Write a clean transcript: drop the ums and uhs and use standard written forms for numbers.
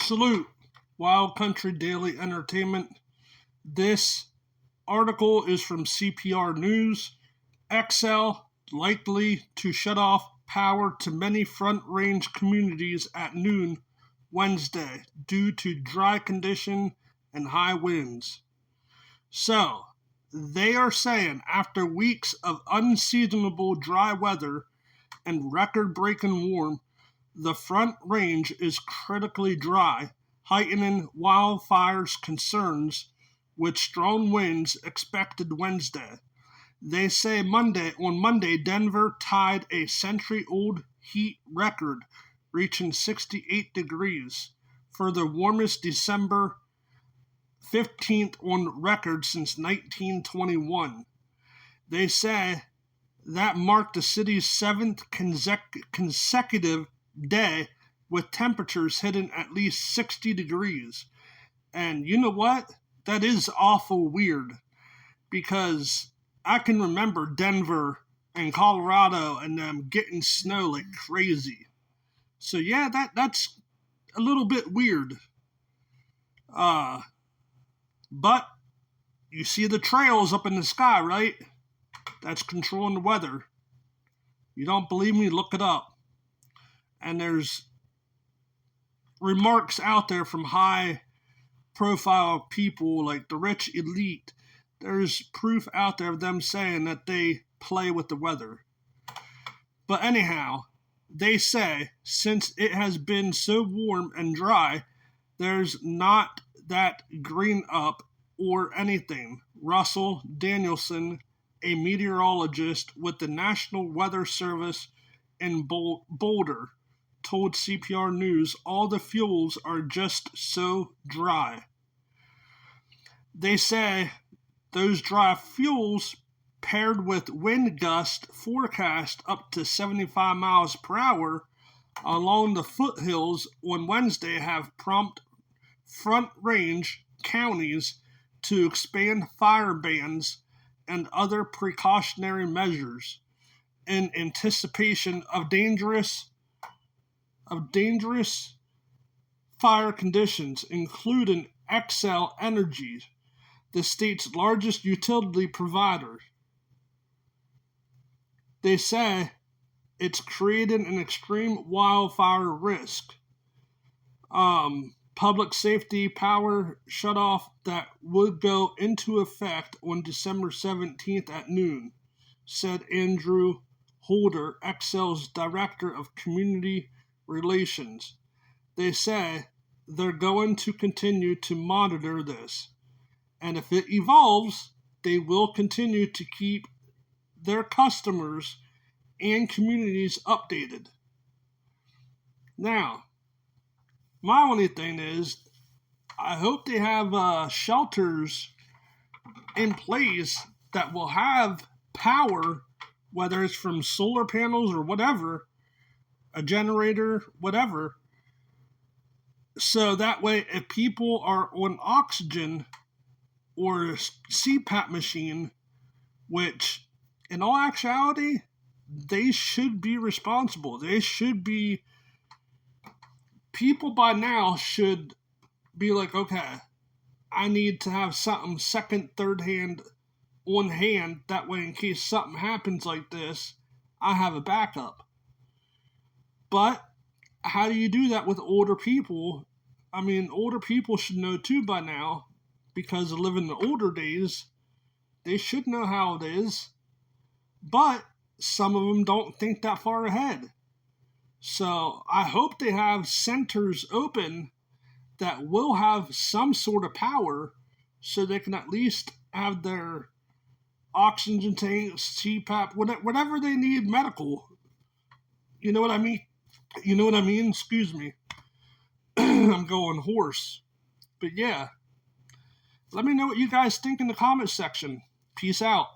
Salute, Wild Country Daily Entertainment. This article is from CPR News. Xcel likely to shut off power to many Front Range communities at noon Wednesday due to dry condition and high winds. So, they are saying after weeks of unseasonable dry weather and record-breaking warm, the Front Range is critically dry, heightening wildfires concerns with strong winds expected Wednesday. They say on Monday, Denver tied a century-old heat record, reaching 68 degrees for the warmest December 15th on record since 1921. They say that marked the city's seventh consecutive day with temperatures hitting at least 60 degrees. And you know what? That is awful weird, because I can remember Denver and Colorado and them getting snow like crazy. So yeah, that's a little bit weird. But you see the trails up in the sky, right? That's controlling the weather. You don't believe me? Look it up. And there's remarks out there from high-profile people like the rich elite. There's proof out there of them saying that they play with the weather. But anyhow, they say since it has been so warm and dry, there's not that green up or anything. Russell Danielson, a meteorologist with the National Weather Service in Boulder, told CPR News all the fuels are just so dry. They say those dry fuels paired with wind gust forecast up to 75 miles per hour along the foothills on Wednesday have prompted Front Range counties to expand fire bans and other precautionary measures in anticipation of dangerous fire conditions, including Xcel Energy, the state's largest utility provider. They say it's creating an extreme wildfire risk. Public safety power shutoff that would go into effect on December 17th at noon, said Andrew Holder, Xcel's Director of Community Relations. They say they're going to continue to monitor this, and if it evolves, they will continue to keep their customers and communities updated. Now, my only thing is, I hope they have shelters in place that will have power, whether it's from solar panels or whatever, a generator, whatever. So that way, if people are on oxygen or a CPAP machine, which in all actuality, they should be responsible. People by now should be like, okay, I need to have something second, third hand on hand. That way, in case something happens like this, I have a backup. But how do you do that with older people? I mean, older people should know too by now, because of living the older days. They should know how it is. But some of them don't think that far ahead. So I hope they have centers open that will have some sort of power so they can at least have their oxygen tanks, CPAP, whatever they need medical. You know what I mean? Excuse me. I'm going hoarse. But yeah. Let me know what you guys think in the comment section. Peace out.